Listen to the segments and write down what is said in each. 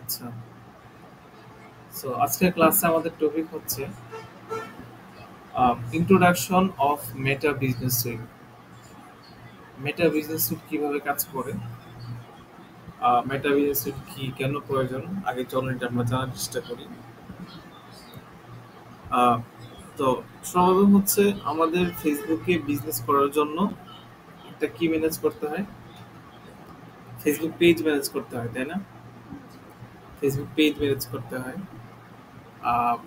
আচ্ছা, সো আজকের ক্লাসে আমাদের টপিক হচ্ছে introduction of Meta Business sweet. Meta Business sweet কিভাবে কাজ করে, মেটা বিজনেস সুইট কি, কেন প্রয়োজন, আগে চলুন এটা আমরা জানার চেষ্টা করি। আহ, তো সর্বপ্রথম হচ্ছে আমাদের ফেসবুকে বিজনেস করার জন্য একটা কি ম্যানেজ করতে হয়, ফেসবুক পেজ ম্যানেজ করতে হয়, তাই না? ফেসবুক পেজ ম্যানেজ করতে হয়। আহ,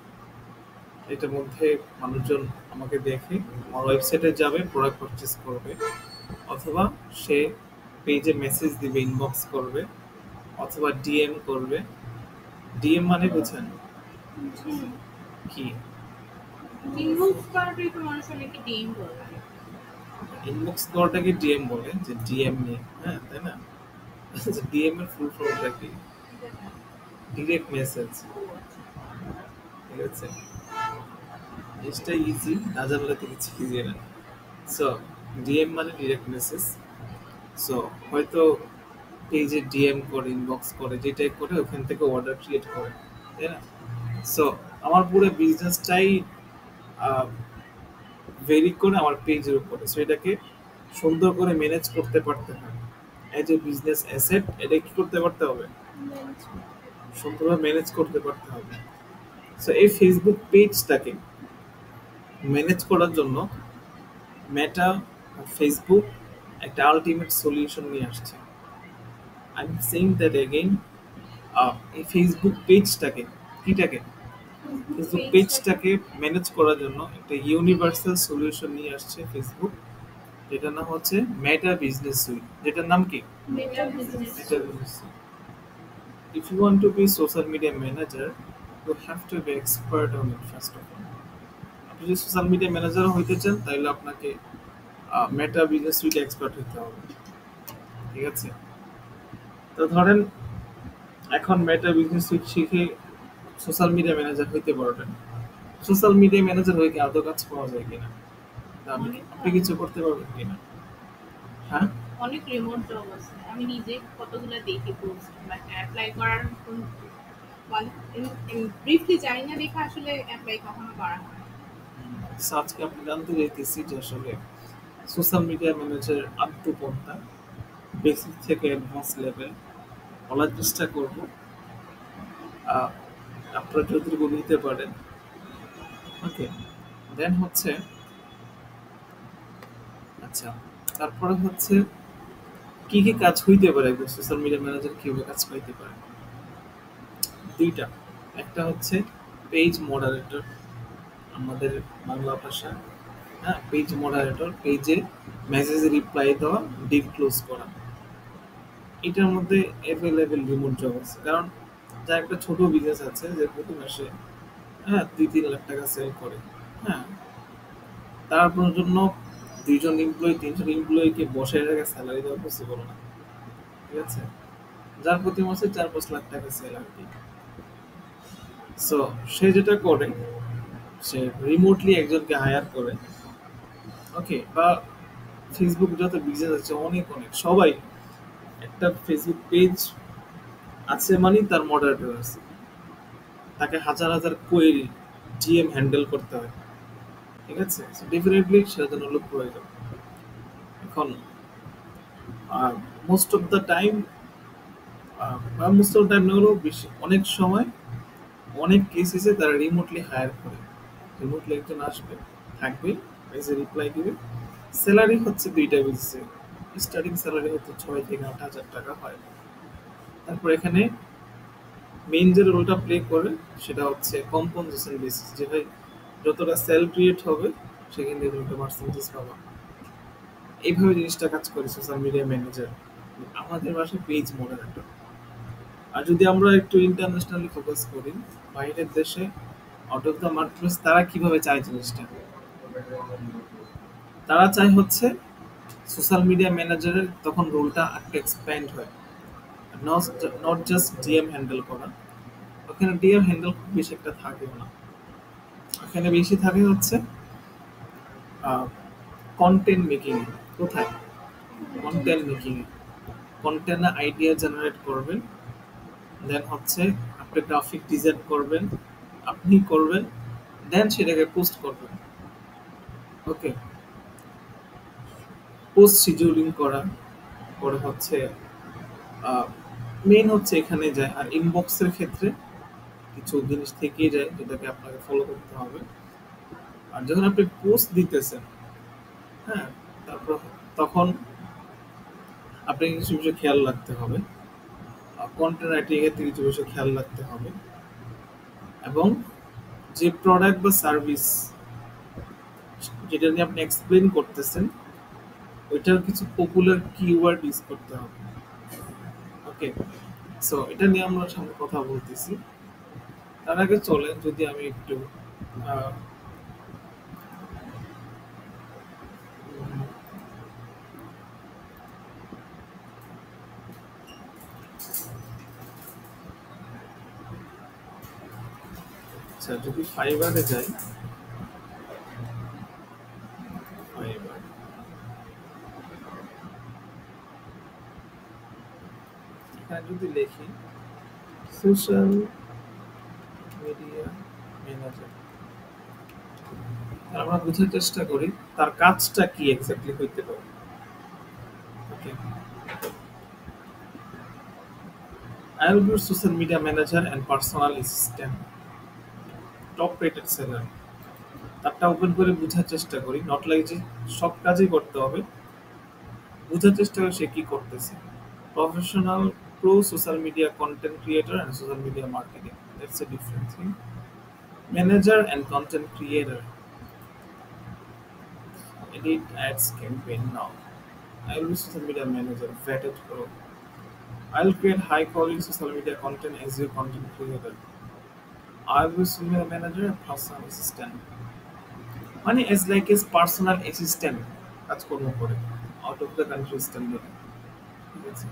এটার মধ্যে মানুষজন আমাকে দেখে আমার ওয়েবসাইটে যাবে, প্রোডাক্ট পারচেস করবে, অথবা সে পেজে মেসেজ দিবে, ইনবক্স করবে, অথবা ডিএম করবে। ডিএম মানে বুঝেন কি? ইনবক্স করাটাই তো মানুষ অনেকে ডিএম বলে। ইনবক্স করাটাকে ডিএম বলে, যে ডিএম নিয়ে, হ্যাঁ তাই না? ডিএম এর ফুল ফর্মটা কি? Direct message. ঠিক আছে, জিনিসটা ইজি, না জানলে তো কিছু ইজি না। সো ডিএম মানে ডিরেক্ট মেসেজ। সো হয়তো পেজে ডিএম করে, ইনবক্স করে, যেটাই করে ওখান থেকে অর্ডার ক্রিয়েট করে, তাই না? সো আমার পুরো বিজনেসটাই ভেরি করে আমার পেজের উপরে, সো এটাকে সুন্দর করে ম্যানেজ করতে পারতে হবে। এজ এ বিজনেস অ্যাসেট এটা কি করতে পারতে হবে? সুন্দরভাবে ম্যানেজ করতে পারতে হবে। সো এই ফেসবুক পেজটাকে ম্যানেজ করার জন্য মেটা, ফেসবুক একটা আলটিমেট সলিউশন নিয়ে আসছে। I am saying that again, এই ফেসবুক পেজটাকে, কিটাকে, ফেসবুক পেজটাকে ম্যানেজ করার জন্য একটা ইউনিভার্সাল সলিউশন নিয়ে আসছে ফেসবুক, যেটার নাম হচ্ছে মেটা বিজনেস সুইট। যেটার নাম কি? মেটা business. Meta Business sweet. If you want to be social media manager, you have to be expert on it first of all. আপনি যদি সোশ্যাল মিডিয়া ম্যানেজার হইতে চান তাহলে আপনাকে মেটা বিজনেস সুইট এক্সপার্ট হতে হবে। ঠিক আছে, তো ধরেন এখন মেটা বিজনেস সুইট শিখে সোশ্যাল মিডিয়া ম্যানেজার হইতে পারবেন। সোশ্যাল মিডিয়া ম্যানেজার হয়ে কি আদৌ কাজ পাওয়া যায় কিনা, আপনি কিছু করতে পারবেন কিনা? হ্যাঁ, অনেক রিমোট জব আছে, আমি নিজে কতগুলো দেখি পোস্ট, বাট অ্যাপ্লাই করার কোন ব্রিফলি জানি না দেখে আসলে অ্যাপ্লাই কখনো করা হয় না। So, আজকে আপনি জানতে চাইতেছি যে আসলে সোশ্যাল মিডিয়া ম্যানেজার আদৌ কোনটা, বেসিক থেকে অ্যাডভান্স লেভেল বলার চেষ্টা করব। আপনারা যতটুকু নিতে পারেন। ওকে, দেন হচ্ছে, আচ্ছা, তারপরে হচ্ছে কি কি কাজ হইতে পারে, একজন সোশ্যাল মিডিয়া ম্যানেজার কিভাবে কাজ পাইতে পারে? দুইটা, একটা হচ্ছে পেজ মডারেটর, আমাদের বাংলা ভাষা, হ্যাঁ, পেজ মডারেটর, পেজে মেসেজ রিপ্লাই দেওয়া, ডিপ ক্লোজ করা। এটার মধ্যে অ্যাভেলেবেল রিমোট জব আছে, কারণ যার একটা ছোট বিজনেস আছে, যে প্রতি মাসে, হ্যাঁ, 2-3 লাখ টাকা সেল করে, হ্যাঁ, তার জন্য 2 জন এমপ্লয়ি, 3জন এমপ্লয়িকে বসে রেখে স্যালারি দেওয়া পসিবল না। ঠিক আছে, যার প্রতি মাসে 4-5 লাখ টাকা সেল আর কি। সো সে যেটা করে, সে রিমোটলি একজনকে হায়ার করে। ওকে, বা ফেসবুক যত বিজনেস আছে, অনেক অনেক সবাই, একটা ফেসবুক পেজ আছে মানে তার মডারেটর আছে, তাকে হাজার হাজার কোয়েরি, জিএম হ্যান্ডেল করতে হয়। ঠিক আছে, ডেফিনেটলি সেটার জন্য লোক প্রয়োজন। এখন most of the time, most of time না হলেও বেশি, অনেক সময়, অনেক কেসেসে তারা রিমোটলি হায়ার করে। রিমোটলি একজন আসবে, থাকবে, মেসেজ রিপ্লাই দিবে। স্যালারি হচ্ছে দুইটা বেসিসে, স্টার্টিং স্যালারি হচ্ছে 6 থেকে 8 হাজার টাকা হয়। তারপর এখানে মেইন যে রোলটা প্লে করে সেটা হচ্ছে কম্পনসেশন বেসিস, যে ভাই যতটা সেল ক্রিয়েট হবে সেখান থেকে তুমি একটা পার্সেন্টেজ পাবা। এইভাবে জিনিসটা কাজ করে সোশ্যাল মিডিয়া ম্যানেজার, আমাদের ভাষায় পেজ মডারেটর। আর যদি আমরা একটু ইন্টারন্যাশনালি ফোকাস করি, বাইরের দেশে, আউট অফ দ্য মার্কেট, তারা কিভাবে চায় জিনিসটা? তারা চায় হচ্ছে সোশ্যাল মিডিয়া ম্যানেজারের তখন রোলটা একটা এক্সপ্যান্ড হয়, নট জাস্ট ডিএম হ্যান্ডেল করা। ওখানে ডিএম হ্যান্ডেল খুব বেশি একটা থাকেও না, ওখানে বেশি থাকে হচ্ছে কন্টেন্ট মেকিং। কোথায়? Content making, content idea generate করবেন, দেন হচ্ছে আপনি গ্রাফিক ডিজাইন করবেন, আপনি করবেন, দেন সেটাকে পোস্ট করবেন। ওকে, পোস্ট শিডিউলিং করা, পরে হচ্ছে মেইন হচ্ছে এখানে যায়। আর ইনবক্সের ক্ষেত্রে কিছু জিনিস থেকেই যায় যেটাকে আপনাকে ফলো করতে হবে। আর যখন আপনি পোস্ট দিতেছেন, হ্যাঁ, তারপর তখন আপনাকে কিছু বিষয় খেয়াল রাখতে হবে। কন্টেন্ট রাইটিং এর ক্ষেত্রে কিছু বিষয় খেয়াল রাখতে হবে, এবং যে প্রোডাক্ট বা সার্ভিস যেটা নিয়ে আপনি এক্সপ্লেন করতেছেন ওইটার কিছু পপুলার কিওয়ার্ড ইউজ করতে হবে। ওকে, সো এটা নিয়ে আমরা সামনে কথা বলতেছি। তার আগে চলেন যদি আমি একটু আহ, উম, আচ্ছা, যদি ফাইবারে যাই, ফাইবার, এখানে যদি লিখি সোশ্যাল মিডিয়া ম্যানেজার, আমরা বোঝার চেষ্টা করি তার কাজটা কি এক্স্যাক্টলি হইতে পারে। Okay, I will be social media manager and personal assistant, top rated seller. তারটা ওপেন করে বোঝার চেষ্টা করি, নট লাইক যে সব কাজই করতে হবে, বোঝার চেষ্টা করি সে কি করতেছে। Professional pro social media content creator and social media marketing, that's a different thing. Manager and content creator, edit ads campaign now. I will be social media manager, vetted pro. I'll create high quality social media content as your content creator. I will be social media manager and personal assistant. মানে as like as personal assistant কাজকর্ম করে out of the country standard. ঠিক আছে,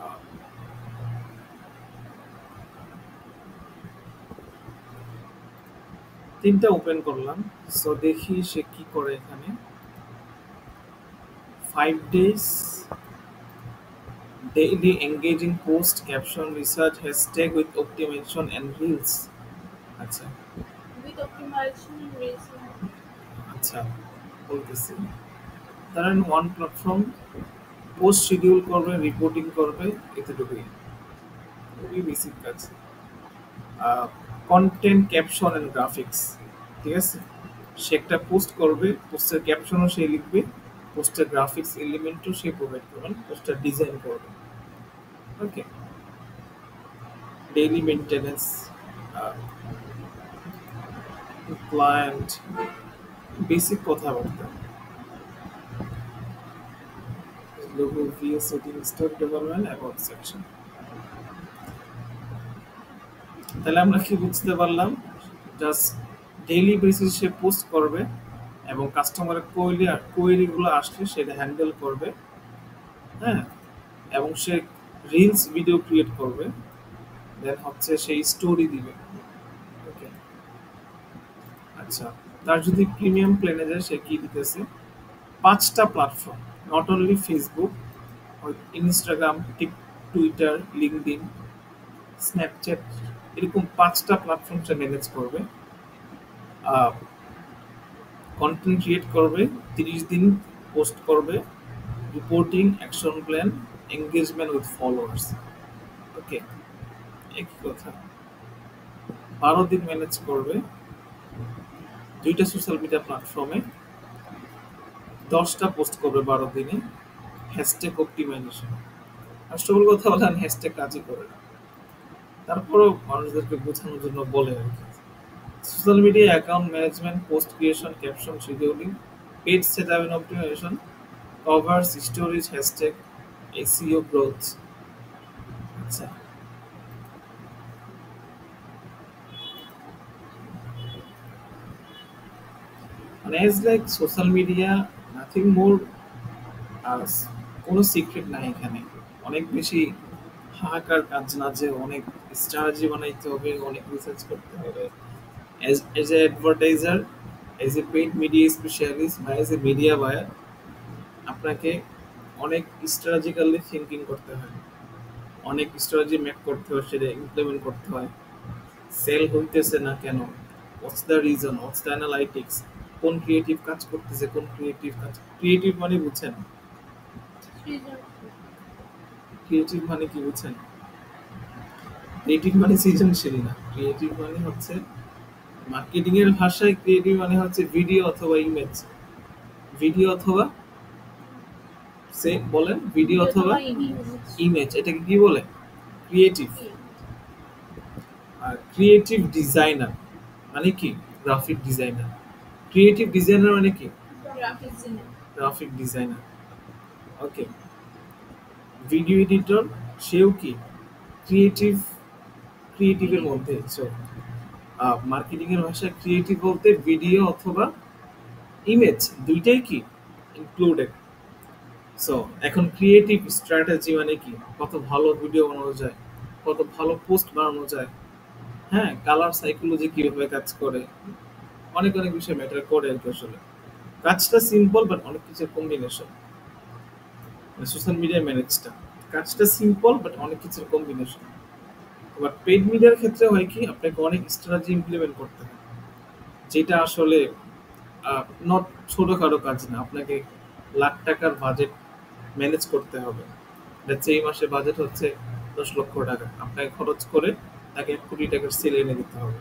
আহ, তিনটা open করলাম, so দেখি সে কি করে এখানে। 5 days daily engaging post caption research hashtag with optimization and reels। আচ্ছা, With optimization and reason. আচ্ছা, বলতেছি ধরেন ওয়ান প্ল্যাটফর্ম পোস্ট শিডিউল করবে, রিপোর্টিং করবে, এতটুকুই, খুবই বেসিক কাজ। কন্টেন্ট ক্যাপশন এন্ড গ্রাফিক্স, ঠিক আছে, সে একটা পোস্ট করবে, পোস্টের ক্যাপশনও সে লিখবে, পোস্টের গ্রাফিক্স এলিমেন্টও সে প্রোভাইড করবেন, পোস্টার ডিজাইন করবে। Okay, daily maintenance, client, basic কথাবার্তা, লোগো, ভিএ setting, stock development, about section. তাহলে আমরা কি বুঝতে পারলাম? জাস্ট ডেইলি বেসিস সে পোস্ট করবে এবং কাস্টমারের কোয়েরিগুলো আসলে সেটা হ্যান্ডেল করবে, হ্যাঁ, এবং সে রিলস ভিডিও ক্রিয়েট করবে, দেন হচ্ছে সেই স্টোরি দিবে। ওকে, আচ্ছা, তার যদি প্রিমিয়াম প্ল্যানে যায় সে কি দিতেছে? 5টা platform, not only Facebook, Instagram, Twitter, LinkedIn, Snapchat, এরকম 5টা প্ল্যাটফর্ম সে ম্যানেজ করবে। কন্টেন্ট ক্রিয়েট করবে, 30 দিন পোস্ট করবে, reporting, action plan, engagement with followers. Okay, একই কথা। 12 দিন ম্যানেজ করবে, 2টা সোশ্যাল মিডিয়া প্ল্যাটফর্মে 10টা পোস্ট করবে 12 দিনে, হ্যাশট্যাগ অপটিমাইজেশন। আসল কথা বলেন, হ্যাশট্যাগ কাজই করে না, তারপরও মানুষদেরকে বোঝানোর জন্য বলে আর কি। Social media account management, post creation, caption scheduling, page setup and optimization, covers, stories, hashtag, SEO, growth. আচ্ছা, মানে is like social media nothing more, কোনো সিক্রেট নাই এখানে। অনেক বেশি হাহাকার কাজ না যে অনেক স্ট্র্যাটেজি বানাইতে হবে, অনেক রিসার্চ করতে হবে। As a advertiser, as a paid media specialist বা এজ এ মিডিয়া বায়ার, আপনাকে অনেক স্ট্র্যাটেজিক্যালি থিঙ্কিং করতে হয়। অনেক স্ট্র্যাটেজি মেক করতে হয়, সেটা ইমপ্লিমেন্ট করতে হয়। সেল হইতেছে না কেন, what's the reason, what's the analytics, কোন ক্রিয়েটিভ কাজ করতেছে, কোন ক্রিয়েটিভ কাজ, ক্রিয়েটিভ মানে বুঝছেন? সৃজনশীল। ক্রিয়েটিভ মানে কি বুঝছেন? ক্রিয়েটিভ মানে সৃজনশীল না, ক্রিয়েটিভ মানে হচ্ছে মার্কেটিং এর ভাষায় ক্রিয়েটিভ মানে হচ্ছে ভিডিও অথবা ইমেজ, ভিডিও অথবা সে বলেন ভিডিও ভিডিও অথবা অথবা ইমেজ। ইমেজ, এটাকে কি বলে? ক্রিয়েটিভ। আর ক্রিয়েটিভ ডিজাইনার মানে কি? Graphic designer. ক্রিয়েটিভ ডিজাইনার মানে কি? Graphic design. Graphic designer. Okay. Video editor, সেও কি ক্রিয়েটিভ, ক্রিয়েটিভের মধ্যে। সো মার্কেটিং এর ভাষায় ক্রিয়েটিভ বলতে ভিডিও অথবা ইমেজ দুইটাই কি ইনক্লুডেড। সো এখন ক্রিয়েটিভ স্ট্র্যাটেজি মানে কি? কত ভালো ভিডিও বানানো যায়, কত ভালো পোস্ট বানানো যায়, হ্যাঁ, কালার সাইকোলজি কিভাবে কাজ করে, অনেক অনেক বিষয় ম্যাটার করে আর কি। আসলে কাজটা সিম্পল বাট অনেক কিছুর কম্বিনেশন। সোশ্যাল মিডিয়া ম্যানেজটা কাজটা সিম্পল বাট অনেক কিছুর কম্বিনেশন। বাট পেইড মিডিয়ার ক্ষেত্রে হয় কি, আপনাকে অনেক স্ট্র্যাটেজি ইমপ্লিমেন্ট করতে হয়, যেটা আসলে নট ছোটখাটো কাজ না। আপনাকে লাখ টাকার বাজেট ম্যানেজ করতে হবে। এই মাসে বাজেট হচ্ছে 10 লক্ষ টাকা, আপনাকে খরচ করে তাকে 1 কোটি টাকার সেল এনে দিতে হবে।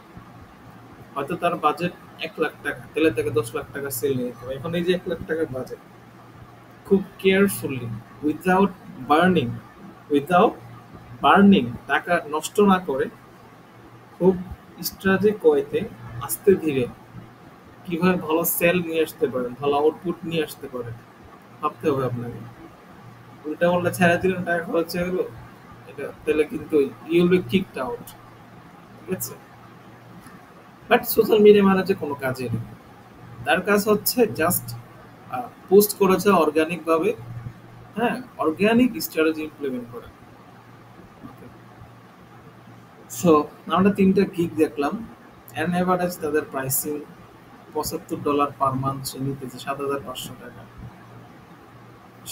হয়তো তার বাজেট 1 লাখ টাকা, তাহলে তাকে 10 লাখ টাকার সেল নিয়ে দিতে হবে। এখন এই যে 1 লাখ টাকার বাজেট, খুব carefully, without burning, without burning, টাকা নষ্ট না করে, খুব স্ট্র্যাটেজিক ওয়েতে, আস্তে ধীরে কিভাবে ভালো সেল নিয়ে আসতে পারেন, ভালো আউটপুট নিয়ে আসতে পারেন, ভাবতে হবে আপনাকে। উল্টা পাল্টা ছেড়ে দিলেন, টাকা খরচ হয়ে গেলো, এটা তাহলে কিন্তু ইউল বি কিকড আউট। ঠিক আছে? বাট সোশ্যাল মিডিয়া ম্যানেজার কোনো কাজে নেই, তার কাজ হচ্ছে জাস্ট পোস্ট করেছে অর্গানিক ভাবে, হ্যাঁ, অর্গানিক স্ট্র্যাটেজি ইমপ্লিমেন্ট করা। সো আমরা 3টা গিগ দেখলাম। অ্যান এভারেজ তাদের প্রাইসিং $75 পার মান্থ, সে নিতেছে 7,500 টাকা।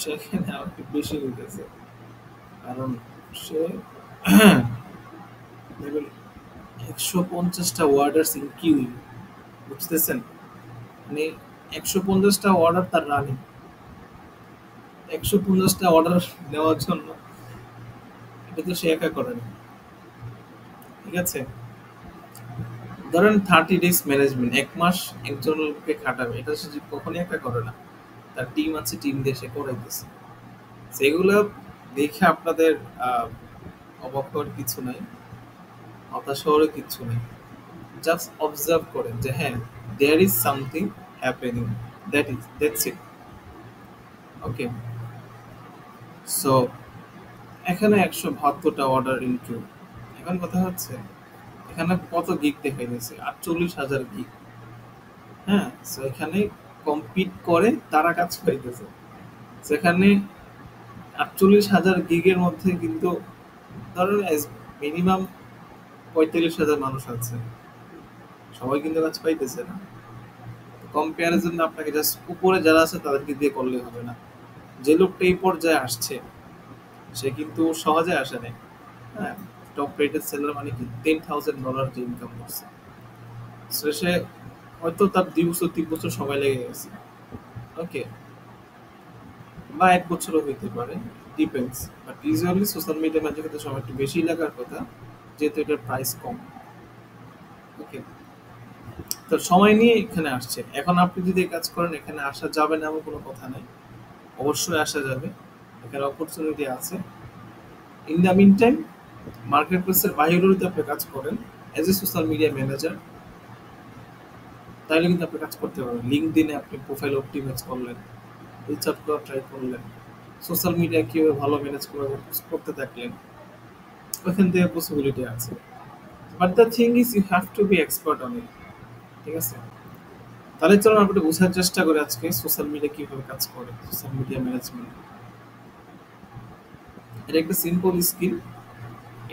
সেখানে আর একটু বেশি নিতেছে, কারণ সে দেখবেন 150টা ওয়ার্ডার্স ইন কিউইং, বুঝতেছেন? মানে 150টা অর্ডার তার রানিং, 150টা অর্ডার নেওয়ার জন্য, এটা তো সে একা করে না। ঠিক আছে? ধরেন 30 ডেজ ম্যানেজমেন্ট, 1 মাস একজনকে খাটাবে, এটা সে কখনই একা করে না, তার টিম আছে, টিম দিয়ে সে করাইতেছে। সেগুলো দেখে আপনাদের অবাক হওয়ার কিছু নাই, হতাশ হওয়ারও কিছু নেই। জাস্ট অবজার্ভ করেন যে হ্যাঁ, there is something happening, that's it. Okay. So এখানে 172টা অর্ডার ইনটু, এখন কথা হচ্ছে এখানে কত গিগ দেখাই দিয়েছে? 48,000 গিগ। হ্যাঁ, সো এখানে কম্পিট করে তারা কাজ পাইতেছে। সেখানে 48,000 গিগের মধ্যে কিন্তু ধরেন মিনিমাম 45,000 মানুষ আছে, সবাই কিন্তু কাজ পাইতেছে না। কম্পারিজন আপনাকে জাস্ট উপরে যারা আছে তাদেরকে দিয়ে করলে হবে না। যে লোকটা এই পর্যায়ে আসছে, সে কিন্তু সহজে আসে নাই। হ্যাঁ, টপ রেটেড সেলার মানে কি $10,000 যে ইনকাম করছে, সে হয়তো তার 2 বছর 3 বছর সময় লেগে গেছে। ওকে, বা 1 বছরও হইতে পারে, depends. But usually social media manager ক্ষেত্রে সময় একটু বেশি লাগার কথা, যেহেতু এটার প্রাইস কম। ওকে, তো সময় নিয়ে এখানে আসছে। এখন আপনি যদি এই কাজ করেন, এখানে আসা যাবে না এমন কোনো কথা নাই, অবশ্যই আসা যাবে, এখানে অপরচুনিটি আছে। In the meantime, market প্লেসের বাইরেও যদি আপনি কাজ করেন as a social media manager, তাহলে কিন্তু আপনি কাজ করতে পারবেন। লিঙ্কডইনে আপনি প্রোফাইল অপটিমাইজ করলেন, রিচ আউট করা ট্রাই করলেন, সোশ্যাল মিডিয়া কিভাবে ভালো ম্যানেজ করতে থাকলেন, ওখান থেকে পসিবিলিটি আছে। But the thing is you have to be expert on it. ঠিক আছে? তাহলে চলুন আমরা একটু বোঝার চেষ্টা করি আজকে সোশ্যাল মিডিয়া কিভাবে কাজ করে, সোশ্যাল মিডিয়া ম্যানেজমেন্ট। এটা একটা সিম্পল স্কিল,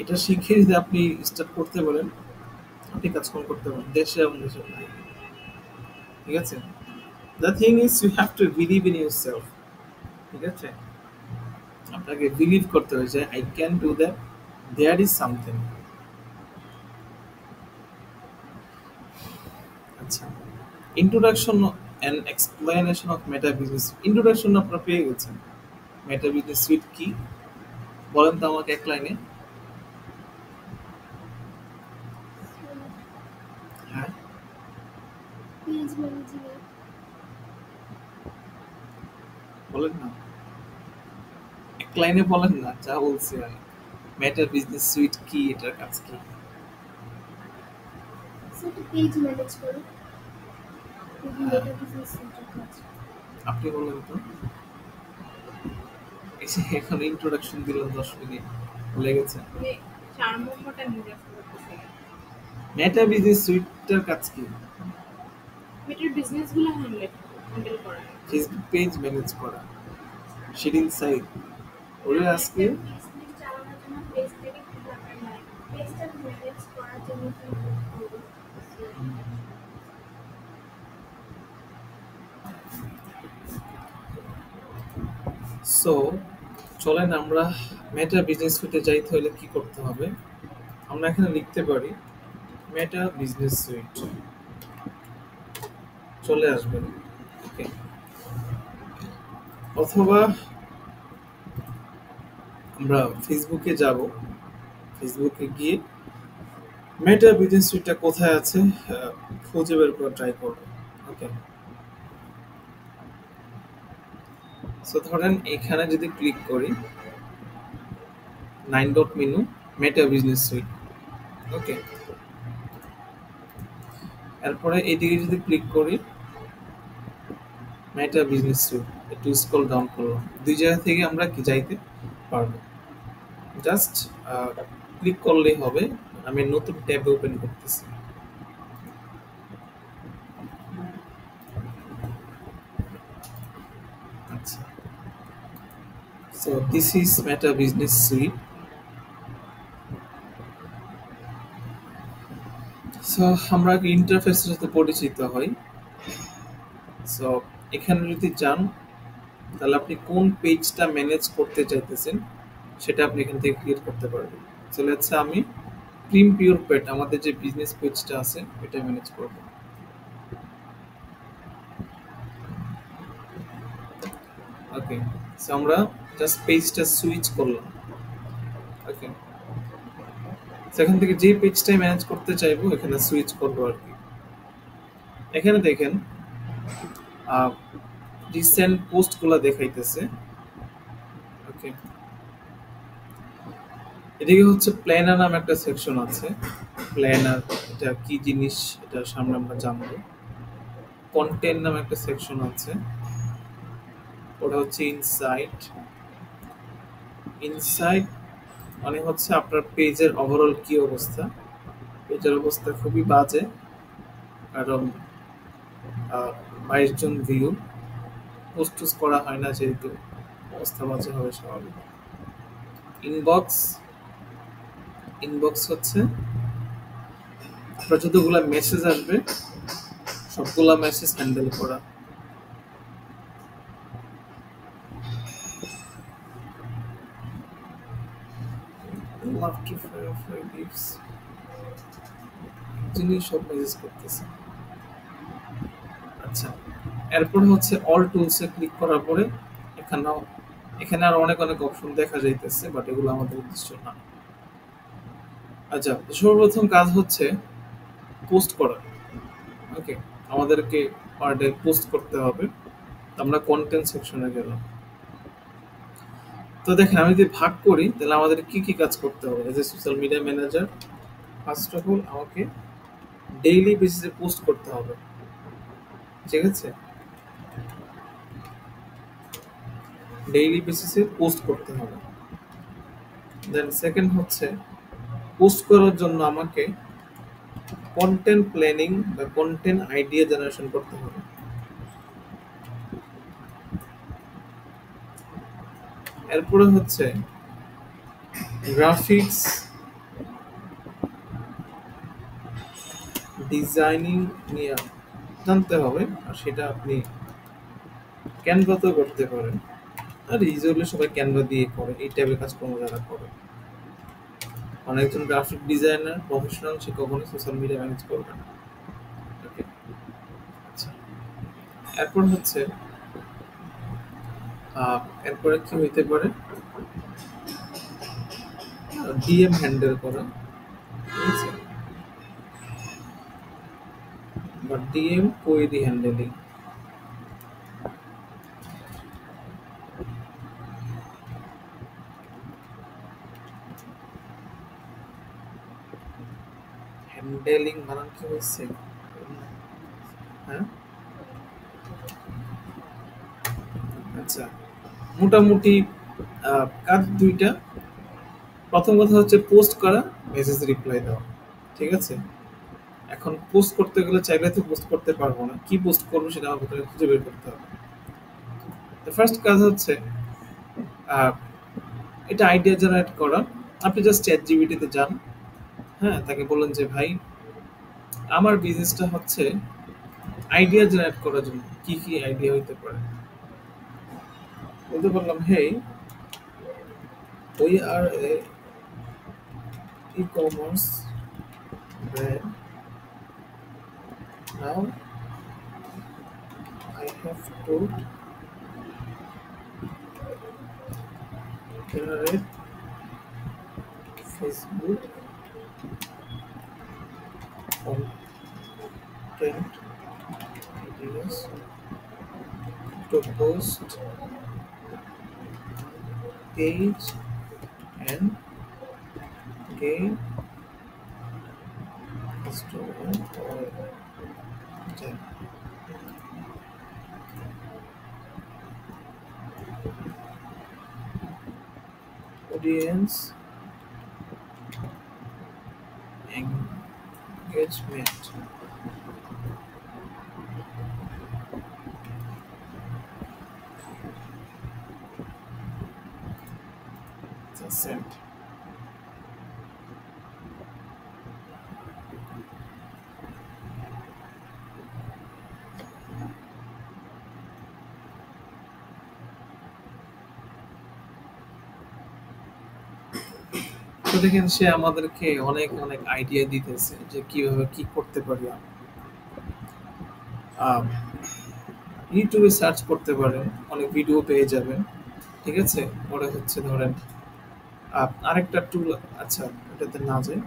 এটা শিখে যদি আপনি স্টার্ট করতে পারেন, আপনি কাজকর্ম করতে পারেন দেশে এবং দেশের বাইরে। ঠিক আছে? The thing is you have to believe in yourself. ঠিক আছে? আপনি তাকে বিলিভ করতে হবে যে I can do that, there is something. আচ্ছা, introduction and explanation of Meta Business. Introduction আপনারা পেয়ে গেছেন। মেটা বিজনেস সুইট কি বলেন তো আমাকে এক লাইনে। হ্যাঁ, পেজ ম্যানেজমেন্ট। বলেন না, এক লাইনে বলেন না, যা বলছি আমি। মেটা বিজনেস সুইট কি, এটার কাজ কি? সেটা পেজ ম্যানেজ করে হ্যাঁ, মেটা বিজনেস সেন্টার কাজ। আপনি বলেন তো। এই যে এখন ইন্ট্রোডাকশন দিলাম 10 মিনিট, ভুলে গেছে। মানে সারমর্মটা নির্বাচন করতেছে। মেটা বিজনেস সুইটটার কাজ কি? মেটার বিজনেসগুলো হ্যান্ডেল করা। ফেসবুক পেজ ম্যানেজ করা, শিডিউল সাইট। ওরে আজকে বিজনেস চালানোর জন্য পেজটাকে কি দরকার নাই, পেজটা ম্যানেজ করার জন্য কি করবো? সো চলেন আমরা মেটা বিজনেস সুইটে যাইতে হলে কি করতে হবে। আমরা এখানে লিখতে পারি মেটা বিজনেস সুইট, চলে আসবেন। ওকে, অথবা আমরা ফেসবুকে যাব, ফেসবুকে গিয়ে মেটা বিজনেস সুইটটা কোথায় আছে খুঁজে বের করে ট্রাই করব। ওকে, সো ধরেন এখানে যদি ক্লিক করি 9 dot menu Meta Business Suite. Okay, এরপরে এইদিকে যদি ক্লিক করি মেটা বিজনেস সুইট, একটু স্ক্রল ডাউন করলাম, দুই জায়গা থেকে আমরা কি যাইতে পারবো। জাস্ট ক্লিক করলেই হবে। আমি নতুন ট্যাব ওপেন করতেছি। আচ্ছা, so this is meta Business sweet. So আমরা ইন্টারফেসের সাথে পরিচিত হই। সো এখানে যদি যান তাহলে আপনি কোন পেজটা ম্যানেজ করতে চাইতেছেন সেটা আপনি এখান থেকে ক্লিয়ার করতে পারবেন। সো লেটস সে আমি প্রিম পিওর পেট আমাদের যে বিজনেস পেজটা আছে এটা ম্যানেজ করব। ওকে, সো আমরা জাস্ট পেজটা সুইচ করলাম। ওকে, সেখান থেকে যে পেজটাই ম্যানেজ করতে চাইবো এখানে সুইচ করবো আর কি। এখানে দেখেন রিসেন্ট পোস্টগুলো দেখাইতেছে। ওকে, এদিকে হচ্ছে প্ল্যানার নামে একটা সেকশন আছে। প্ল্যানার এটা কি জিনিস এটা সামনে আমরা জানবো। কন্টেন্ট নামে একটা সেকশন আছে, ওটা হচ্ছে ইনসাইট। ইনসাইট মানে হচ্ছে আপনার পেজের ওভারঅল কি অবস্থা। পেজের অবস্থা খুবই বাজে, কারণ 22 জন ভিউ, পোস্ট টুস করা হয় না যেহেতু অবস্থা বাজে হবে স্বাভাবিক। ইনবক্স, ইনবক্স হচ্ছে আপনার যতগুলা মেসেজ আসবে সবগুলা মেসেজ হ্যান্ডেল করা। লাকি ফায়ারফ্লাই লিভস যিনি সব মেসেজ করতেছে। আচ্ছা, এরপর হচ্ছে অল টুলসে ক্লিক করার পরে এখানেও এখানে আর অনেক অনেক অপশন দেখা যাইতেছে, বাট এগুলো আমাদের উদ্দেশ্য না। আচ্ছা, সর্বপ্রথম কাজ হচ্ছে পোস্ট করা। ওকে, আমাদেরকে পার ডে পোস্ট করতে হবে। আমরা কন্টেন্ট সেকশনে গেলাম। তো দেখেন আমি যদি ভাগ করি তাহলে আমাদের কি কি কাজ করতে হবে as a social media manager. First of all আমাকে ডেইলি বেসিসে পোস্ট করতে হবে, ঠিক আছে? ডেইলি বেসিসে পোস্ট করতে হবে। দেন সেকেন্ড হচ্ছে পোস্ট করার জন্য আমাকে কন্টেন্ট প্ল্যানিং বা কন্টেন্ট আইডিয়া জেনারেশন করতে হবে। এরপরে হচ্ছে গ্রাফিক্স ডিজাইনিং নিয়ে জানতে হবে, আর সেটা আপনি ক্যানভাতেও করতে পারেন। আর ইউজুয়ালি সবাই ক্যানভা দিয়ে করে এই টাইপের কাজকর্ম যারা করে। অনেকজন গ্রাফিক ডিজাইনার প্রফেশনাল সে কখনোই সোশ্যাল মিডিয়া ম্যানেজ করবে না। ওকে, আচ্ছা। এরপর হচ্ছে এরপরে কি হইতে পারে, ডিএম হ্যান্ডেল করা, ঠিক আছে, বা ডিএম কোয়েরি হ্যান্ডেলিং। হ্যান্ডেলিং বানান কি হয়েছে? হ্যাঁ, আচ্ছা। মোটামুটি কাজ দুইটা। প্রথম কথা হচ্ছে পোস্ট করা, মেসেজ রিপ্লাই দেওয়া, ঠিক আছে। এখন পোস্ট করতে গেলে চাইলে তো পোস্ট করতে পারবো না, কি পোস্ট করবো সেটা আমার ভিতরে খুঁজে বের করতে হবে। ফার্স্ট কাজ হচ্ছে আহ, এটা আইডিয়া জেনারেট করা। আপনি জাস্ট চ্যাট জিপিটিতে যান, হ্যাঁ, তাকে বলেন যে ভাই আমার বিজনেসটা হচ্ছে আইডিয়া জেনারেট করার জন্য কি কি আইডিয়া হইতে পারে। বলতে পারলাম hey we are a e-commerce brand, now I have to generate Facebook content ideas to post page and gain customer or them. Audience engagement. It's sent. তো দেখেন সে আমাদেরকে অনেক অনেক আইডিয়া দিতেছে যে কিভাবে কি করতে পারি আমরা। ইউটিউবে সার্চ করতে পারেন, অনেক ভিডিও পেয়ে যাবেন, ঠিক আছে। পরে হচ্ছে ধরেন আরেকটা টুল, আচ্ছা এটাতে না যাই,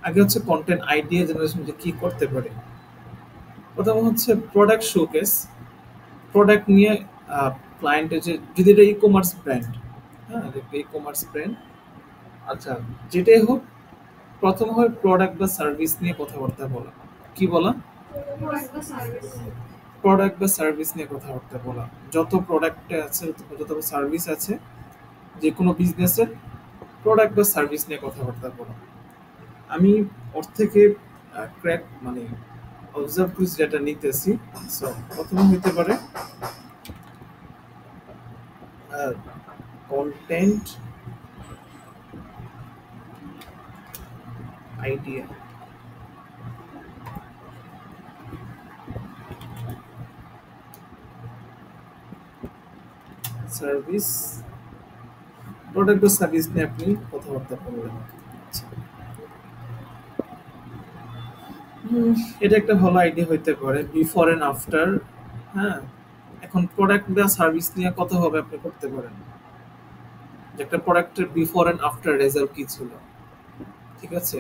আগে হচ্ছে কন্টেন্ট আইডিয়া জেনারেশন যে কি করতে পারে। প্রথম হচ্ছে প্রোডাক্ট শোকেস, প্রোডাক্ট নিয়ে ক্লায়েন্টের যে, যদি এটা ই কমার্স ব্র্যান্ড, হ্যাঁ ই কমার্স ব্র্যান্ড, আচ্ছা যেটাই হোক, প্রথম হয় প্রোডাক্ট বা সার্ভিস নিয়ে কথাবার্তা বলা। কি বলা? প্রোডাক্ট বা সার্ভিস। প্রোডাক্ট বা সার্ভিস নিয়ে কথাবার্তা বলা। যত প্রোডাক্টে আছে, যত সার্ভিস আছে, যে কোনো বিজনেসের প্রোডাক্ট বা সার্ভিস নিয়ে কথাবার্তা বলা। আমি ওর থেকে ক্র্যাক মানে অবজার্ভ করেছি, যেটা নিতেছি। সো প্রথমে হইতে পারে কন্টেন্ট আইডিয়া, সার্ভিস, প্রোডাক্ট বা সার্ভিস নিয়ে আপনি কথাবার্তা বললেন। আচ্ছা, এটা একটা ভালো আইডিয়া হইতে পারে, বিফোর এন্ড আফটার। হ্যাঁ, এখন প্রোডাক্ট বা সার্ভিস নিয়ে কথা হবে, আপনি করতে পারেন যে একটা প্রোডাক্টের বিফোর এন্ড আফটার রেজাল্ট কি ছিল, ঠিক আছে,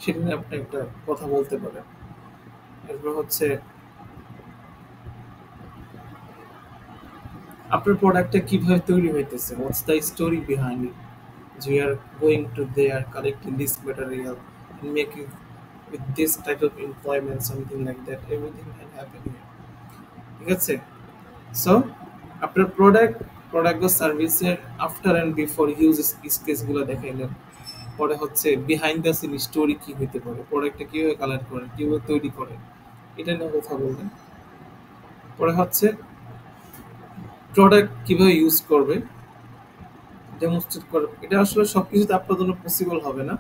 সেটা নিয়ে আপনি একটা কথা বলতে পারেন। এরপর হচ্ছে আপনার প্রোডাক্টটা কিভাবে তৈরি হইতেছে, what's the story behind it, যে are going to they are collecting this material and making with this type of employment, something like that, everything can happen here, ঠিক আছে। সো আপনার প্রোডাক্ট বা সার্ভিসের আফটার অ্যান্ড বিফোর ইউজ কেসগুলো দেখাইলেন। পরে হচ্ছে behind the scene story কি হইতে পারে, প্রোডাক্টটা কিভাবে কালার করে, কিভাবে তৈরি করে, এটা নিয়ে কথা বলবেন। পরে হচ্ছে প্রোডাক্ট কিভাবে ইউজ করবে, ডেমনস্ট্রেট করবে। এটা আসলে সবকিছুতে আপনার জন্য পসিবল হবে না,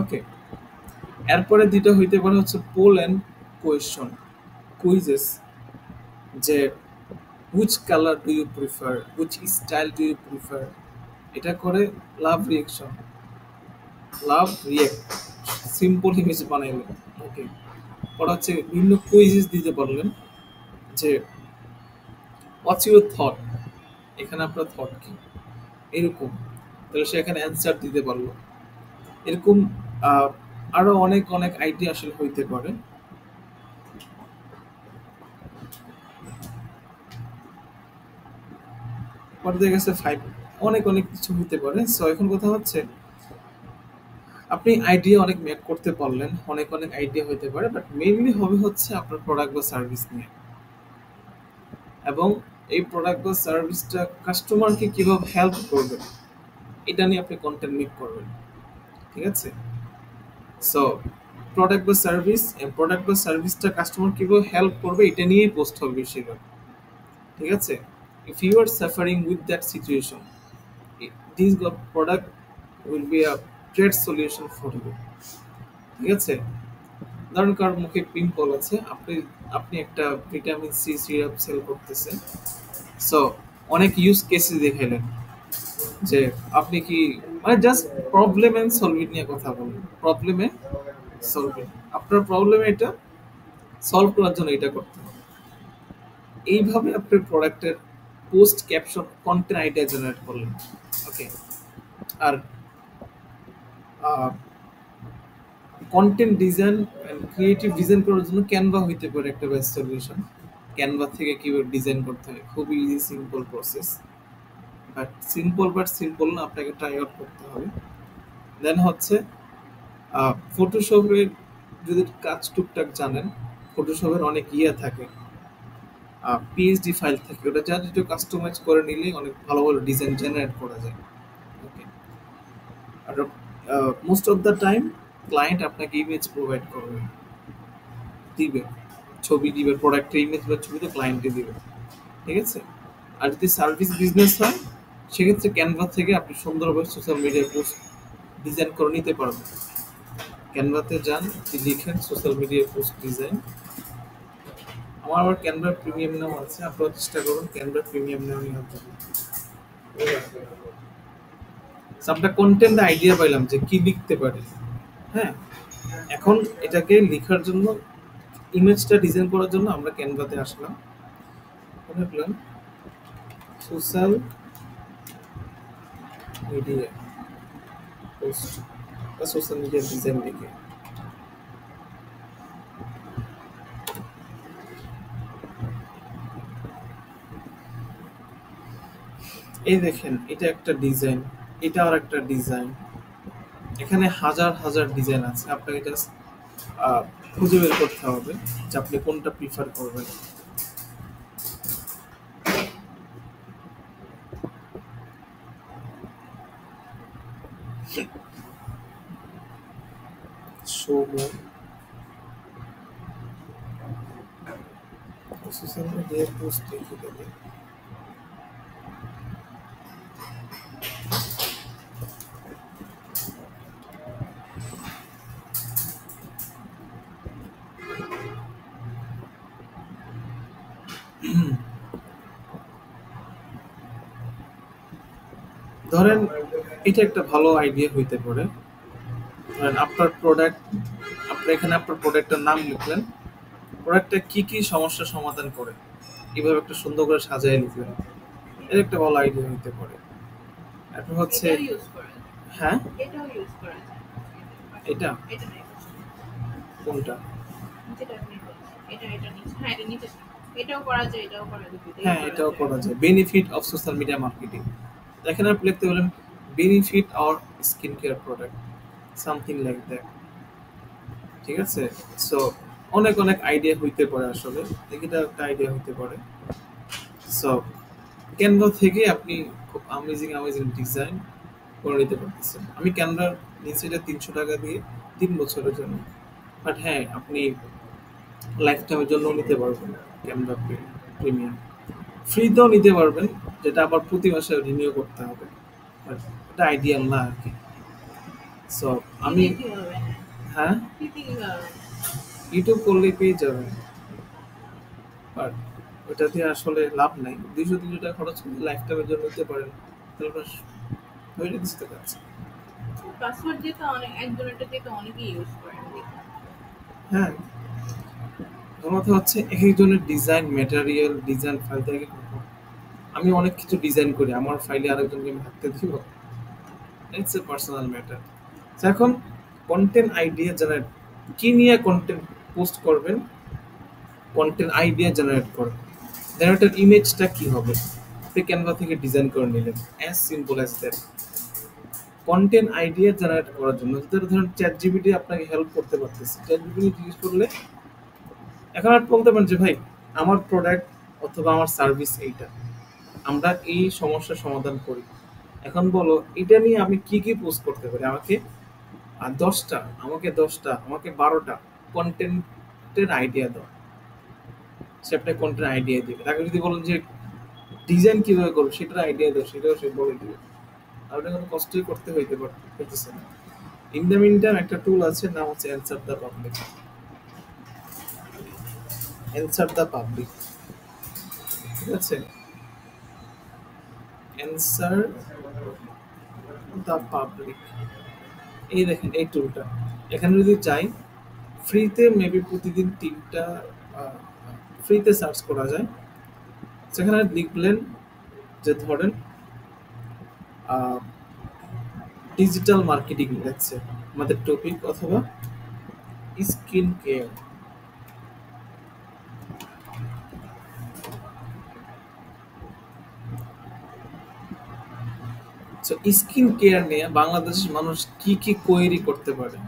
ওকে। এরপরে দুইটা হইতে পারে হচ্ছে পোল অ্যান্ড কোয়েশ্চন, কুইজেস, যে which colour do you prefer, which style do you prefer, এটা করে love reaction, love react, simple image বানাইলেন। ওকে, ওরা হচ্ছে বিভিন্ন কুইজিস দিতে পারলেন যে হোয়াটস ইউর থট, এখানে আপনার থট কি, এরকম, তাহলে সে এখানে অ্যান্সার দিতে পারলো। এরকম আহ, আরো অনেক অনেক আইডিয়া আসলে হইতে পারে। পরে দেখা গেছে 5, অনেক অনেক কিছু হইতে পারে। সো এখন কথা হচ্ছে আপনি আইডিয়া অনেক মেক করতে পারলেন, অনেক অনেক আইডিয়া হইতে পারে, বাট মেইনলি হবে হচ্ছে আপনার প্রোডাক্ট বা সার্ভিস নিয়ে, এবং এই প্রোডাক্ট বা সার্ভিসটা কাস্টমারকে কিভাবে হেল্প করবে এটা নিয়ে আপনি কন্টেন্ট মেক করবেন। ঠিক আছে? সো প্রোডাক্ট বা সার্ভিসটা কাস্টমার কিভাবে হেল্প করবে এটা নিয়েই পোস্ট হবে বেশিরভাগ। ঠিক আছে? If you are suffering with that situation, this product will be a great solution for you. ঠিক আছে? ধরুন কারোর মুখে পিম্পল আছে, আপনি আপনি একটা ভিটামিন সি সিরাপ সেল করতেছেন। সো অনেক ইউজ কেসে দেখাইলেন যে আপনি কি, মানে জাস্ট প্রবলেম এন্ড সলভ নিয়ে কথা বলুন, প্রবলেমে সলভ, আপনার প্রবলেমে এটা সলভ করার জন্য এটা করতে হবে। এইভাবে আপনার প্রোডাক্টের post caption content idea generate করলেন। ওকে, আর content design and creative design করার জন্য ক্যানভা হইতে পারে একটা বেস্ট সলিউশন। ক্যানভা থেকে কিভাবে ডিজাইন করতে হয়, খুবই easy simple process, but simple না, আপনাকে ট্রাই আউট করতে হবে। দেন হচ্ছে ফটোশপের যদি কাজ টুকটাক জানেন, ফটোশপের অনেক ইয়ে থাকে, পিএইচডি ফাইল থাকে, ওটা জাস্ট একটু কাস্টমাইজ করে নিলেই অনেক ভালো ভালো ডিজাইন জেনারেট করা যায়। ওকে, আর most of the time client আপনাকে ইমেজ প্রোভাইড করবে, দিবে, ছবি দিবে, প্রোডাক্টের ইমেজ বা ছবি তো ক্লায়েন্টকে দিবে। ঠিক আছে? আর যদি সার্ভিস বিজনেস হয় সেক্ষেত্রে ক্যানভা থেকে আপনি সুন্দরভাবে সোশ্যাল মিডিয়ায় পোস্ট ডিজাইন করে নিতে পারবেন। ক্যানভাতে যান, লিখেন সোশ্যাল মিডিয়া পোস্ট ডিজাইন। আমার আবার ক্যানভা প্রিমিয়াম নাম আছে, আপনারা চেষ্টা করুন ক্যানভা প্রিমিয়াম নাম নেওয়ার জন্য। So, আমরা কন্টেন্ট আইডিয়া পাইলাম যে কি লিখতে পারি। হ্যাঁ, এখন এটাকে লেখার জন্য, ইমেজটা ডিজাইন করার জন্য আমরা ক্যানভাতে আসলাম, লিখলাম সোশ্যাল মিডিয়া পোস্ট বা সোশ্যাল মিডিয়া ডিজাইন লিখে এই দেখেন, এটা একটা ডিজাইন, এটা আর একটা ডিজাইন, এখানে হাজার হাজার ডিজাইন আছে, আপনাকে জাস্ট খুঁজে বের করতে হবে যে আপনি কোনটা প্রিফার করবেন। সোশ্যাল মিডিয়া পোস্ট লিখে দেবে। ধরেন এটা একটা ভালো আইডিয়া হইতে পারে। ধরেন আপনার প্রোডাক্ট, আপনি এখানে আপনার প্রোডাক্টের নাম লিখলেন, প্রোডাক্টটা কি কি সমস্যার সমাধান করে, এভাবে একটা সুন্দর করে সাজায় লিখলেন, এর একটা ভালো আইডিয়া হইতে পারে। এখন হচ্ছে, এটাও ইউজ করা যায়, হ্যাঁ এটাও ইউজ করা যায়। এটা এটা নাই, কোনটা, যেটা আপনি বলছেন, এটা নিচে, হ্যাঁ এটা নিচে, এটাও করা যায়, এটাও করা যায়, দুটোই হ্যাঁ এটাও করা যায়। Benefit of social media marketing, এখানে আপনি লিখতে পারেন benefit or skin care product, something like that. ঠিক আছে? সো অনেক অনেক আইডিয়া হইতে পারে, আসলে এটা একটা আইডিয়া হইতে পারে। সো ক্যানভা থেকে আপনি খুব অ্যামেজিং অ্যামেজিং ডিজাইন করে নিতে পারতেছেন। আমি ক্যানভার নিচে এটা 300 টাকা দিয়ে 3 বছরের জন্য, বাট হ্যাঁ আপনি লাইফ টাইমের জন্য নিতে পারবেন ক্যানভা প্রিমিয়াম, ফ্রিতেও নিতে পারবেন, যেটা আবার প্রতি মাসে রিনিউ করতে হবে, বাট এটা আইডিয়াল না আর কি। সো আমি, কিভাবে, হ্যাঁ কিভাবে ইউটিউব করলেই পেয়ে যাবেন, বাট ওইটা দিয়ে আসলে লাভ নাই। 200-300 টাকা খরচ করে লাইফ টাইমের জন্য নিতে পারেন, তাহলে আপনার হয়ে যেতে কাজ। পাসওয়ার্ড দিয়ে তো অনেক একজনেরটা দিয়ে তো অনেকেই ইউজ করে আমি দেখলাম। হ্যাঁ, আমার কথা হচ্ছে এক একজনের ডিজাইন ম্যাটেরিয়াল ডিজাইন ফাইল থেকে এক এক রকম। আমি অনেক কিছু ডিজাইন করি, আমার ফাইলে আরেকজনকে আমি থাকতে দিব, ইটস এ পার্সোনাল ম্যাটার। এখন কন্টেন্ট আইডিয়া জেনারেট, কি নিয়ে কন্টেন্ট পোস্ট করবেন, কন্টেন্ট আইডিয়া জেনারেট করবেন, জেনারেটেড ইমেজটা কি হবে, আপনি ক্যানভা থেকে ডিজাইন করে নিলেন, as simple as that. Content idea generate করার জন্য যদি ধরুন চ্যাট জিপিটি আপনাকে হেল্প করতে পারতেছে, চ্যাট জিপিটি জিজ্ঞেস করলে এখন আপনি বলতে পারেন যে ভাই আমার প্রোডাক্ট অথবা আমার সার্ভিস এইটা, আমরা এই সমস্যার সমাধান করি, এখন বলো এটা নিয়ে আমি কি কি পোস্ট করতে পারি, আমাকে 10টা, আমাকে 12টা কন্টেন্টের আইডিয়া দাও। সে আপনাকে কন্টেন্ট আইডিয়া দিবে। তাকে যদি বলেন যে ডিজাইন কিভাবে করবো সেটার আইডিয়া দাও, সেটাও সে বলে দিবে। আপনার কোনো কষ্টই করতে হইতেছে না। ইন দ্য মিন টাইম একটা টুল আছে, নাম হচ্ছে answer the public. Answer the public, ঠিক আছে? অ্যান্সার দ্য পাবলিক, এই দেখেন এই টুলটা। এখানে যদি চাই ফ্রিতে মেবি প্রতিদিন 3টা ফ্রিতে সার্চ করা যায়। সেখানে লিখলেন যে ধরেন ডিজিটাল মার্কেটিং লেগছে আমাদের টপিক, অথবা skin care. So skin care নিয়ে বাংলাদেশের মানুষ কি কি কোয়েরি করতে পারে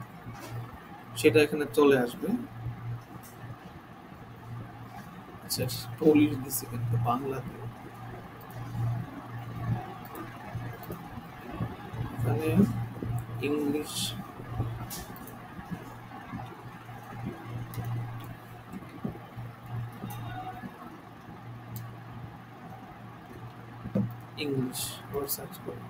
সেটা এখানে চলে আসবে। আচ্ছা, পলিশ দিছি কিন্তু বাংলাতে, এখানে ইংলিশ, ইংলিশ ওয়ার্ড সার্চ করি।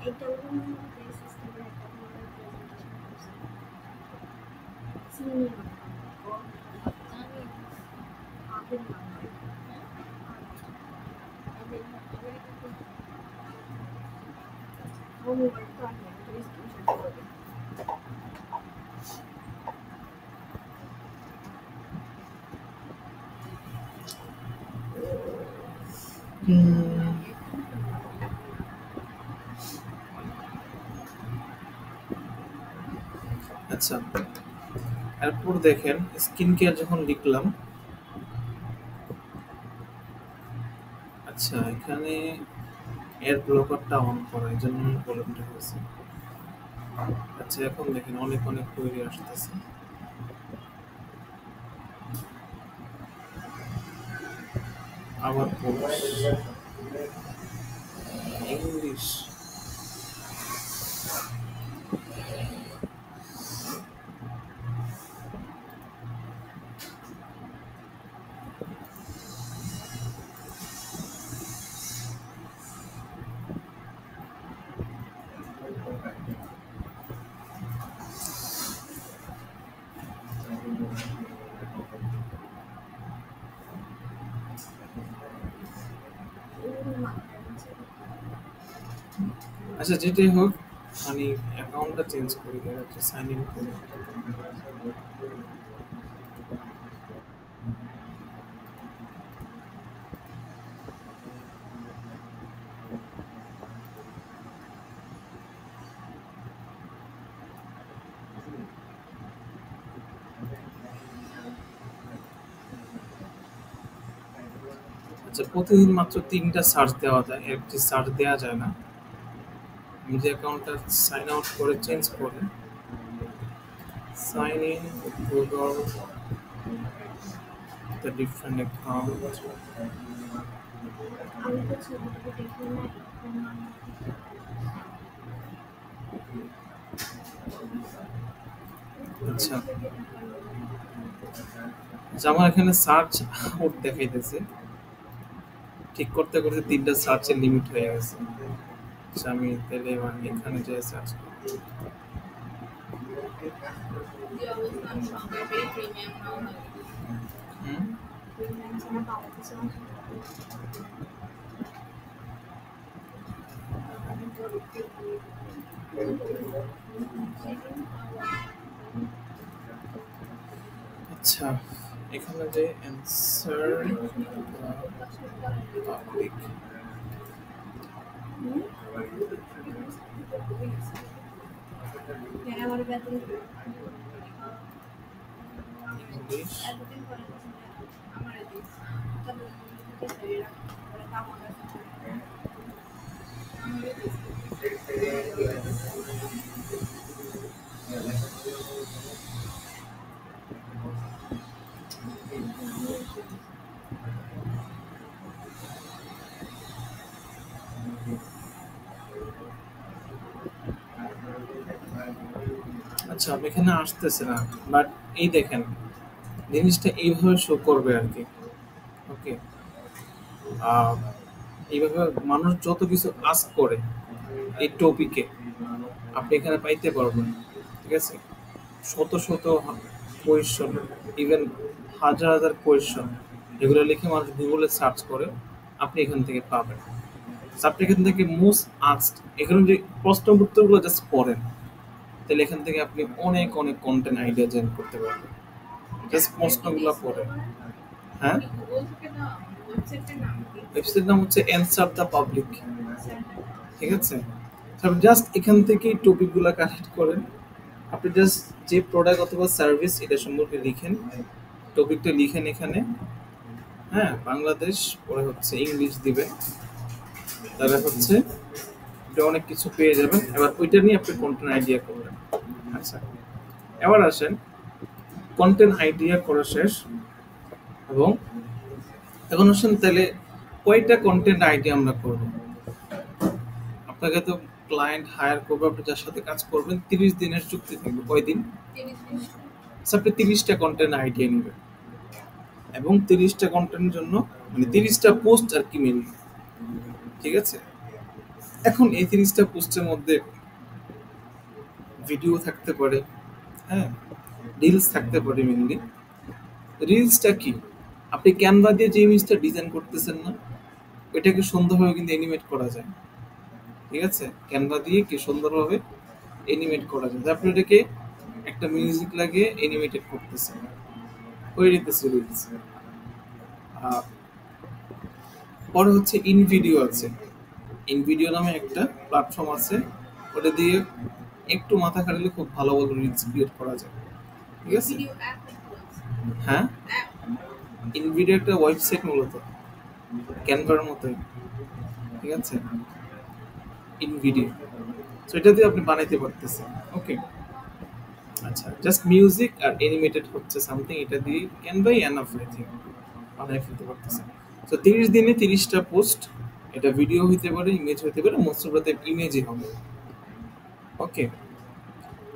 এটা ওরকম প্লেসেস থেকে একটা ধরনের প্রেজেন্টেশন করছে সিনিয়র আমি আগের নাম্বার হোমওয়ার্ক তো আমি একটা স্ক্রিনশট করবো। আচ্ছা, এরপর দেখেন স্কিন কেয়ার যখন লিখলাম, আচ্ছা এখানে এর ব্লকারটা অন করা, এই জন্য প্রবলেমটা হয়েছে। আচ্ছা এখন দেখেন অনেক অনেক কোয়েরি আসতেছে। আবার ইংলিশ, আচ্ছা যেটাই হোক, মানে অ্যাকাউন্টটা চেঞ্জ করে দেওয়া হচ্ছে, সাইন ইন করে। আচ্ছা, প্রতিদিন মাত্র 3টা সার্চ দেওয়া যায়, এর বেশি সার্চ দেওয়া যায় না। আমি যে অ্যাকাউন্টটা সাইন আউট করে চেঞ্জ করে sign in Google the different account. আমি তো ছবিটুকু দেখি না আচ্ছা, আচ্ছা, আমার এখানে সার্চ আউট দেখাইতেছে, ঠিক করতে করতে 3টা সার্চের লিমিট হয়ে গেছে। আচ্ছা, আমি তাহলে এবার এখানে যে সার্চ করব। যে অবস্থা আমি সংখ্যা পেয়ে প্রিমিয়াম নাও হয়। হুম, ছাড়া পাওয়া যাচ্ছে না। আচ্ছা, এখানে যে অ্যান্সার পাবলিক হ্যাঁ, আমার ব্যাপারে ইংলিশ এতদিন পরে আমার দিস তবে শরীর করে কাম হবে আমারও দিস আচ্ছা, এখানে আসতেছে না, বাট এই দেখেন জিনিসটা এইভাবে শো করবে আর কি। ওকে, এইভাবে মানুষ যত কিছু আস্ক করে এই টপিকে আপনি এখানে পাইতে পারবেন। ঠিক আছে, শত শত কোয়েশ্চন, ইভেন হাজার হাজার কোয়েশ্চন, এগুলো লিখে মানুষ গুগলে সার্চ করে আপনি এখান থেকে পাবেন। So, আপনি এখান থেকে মোস্ট আস্কড, এখানে যে প্রশ্ন উত্তরগুলো জাস্ট পড়েন, তাহলে এখান থেকে আপনি অনেক অনেক কন্টেন্ট আইডিয়া জেনারেট করতে পারবেন। জাস্ট প্রশ্নগুলো পড়েন। হ্যাঁ, গুগল থেকে না ওয়েবসাইটের নাম কি ওয়েবসাইটের নাম হচ্ছে অ্যান্সার দ্য পাবলিক। ঠিক আছে, জাস্ট এখান থেকে টপিকগুলো কালেক্ট করেন। আপনি জাস্ট যে প্রোডাক্ট অথবা সার্ভিস এটা সম্পর্কে লিখেন, টপিকটা লিখেন এখানে। হ্যাঁ, বাংলাদেশ, পরে হচ্ছে ইংলিশ দিবেন, তাহলে হচ্ছে এটা অনেক কিছু পেয়ে যাবেন। এবার ওইটা নিয়ে আপনি কন্টেন্ট আইডিয়া করবেন। আচ্ছা, এবার আসেন, কন্টেন্ট আইডিয়া করা শেষ, এবং এখন আসেন তাহলে কয়টা কন্টেন্ট আইডিয়া আমরা করব। আপনাকে তো ক্লায়েন্ট হায়ার করবে, আপনি যার সাথে কাজ করবেন 30 দিনের চুক্তি থাকবে। কয়দিন? 30 দিন আচ্ছা, আপনি 30টা কন্টেন্ট আইডিয়া নেবেন এবং 30টা কন্টেন্টের জন্য মানে 30টা পোস্ট আর কি মেনলি। ঠিক আছে, এখন এই 30টা পোস্টের মধ্যে ভিডিও থাকতে পারে, হ্যাঁ, রিলস থাকতে পারে মেনলি। রিলসটা কি? আপনি ক্যানভা দিয়ে যে ইমেজটা ডিজাইন করতেছেন না, ওইটাকে সুন্দরভাবে কিন্তু অ্যানিমেট করা যায়। ঠিক আছে, ক্যানভা দিয়ে কি সুন্দরভাবে অ্যানিমেট করা যায়। আপনি এটাকে একটা মিউজিক লাগিয়ে অ্যানিমেটেড করতেছেন, ওই দিতেছে রিলস। পরে হচ্ছে ইনভিডিও আছে, ইনভিডিও নামে একটা প্ল্যাটফর্ম আছে, ওটা দিয়ে একটু মাথা খাটালে খুব ভালো ভালো রিলস ক্রিয়েট করা যায়। ঠিক আছে, ভিডিও অ্যাপ হ্যাঁ, অ্যাপ ইনভিডিও একটা ওয়েবসাইট মূলত ক্যানভার মতোই। ঠিক আছে, ইনভিডিও, সো এটা দিয়ে আপনি বানাইতে পারতেছেন। ওকে, আচ্ছা, জাস্ট মিউজিক আর অ্যানিমেটেড হচ্ছে সামথিং, এটা দিয়ে ক্যানভাই এনাফ আই থিঙ্ক বানাই ফেলতে পারতেছেন। সো 30 দিনে 30টা পোস্ট, এটা ভিডিও হইতে পারে, ইমেজ হইতে পারে, মোস্ট অফ দ্য ইমেজই হবে। ওকে,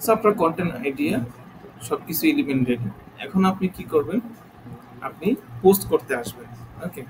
সো আপনার কন্টেন্ট আইডিয়া সব কিছু এলিমেন্ট রেডি। এখন আপনি কি করবেন? আপনি পোস্ট করতে আসবেন। ওকে,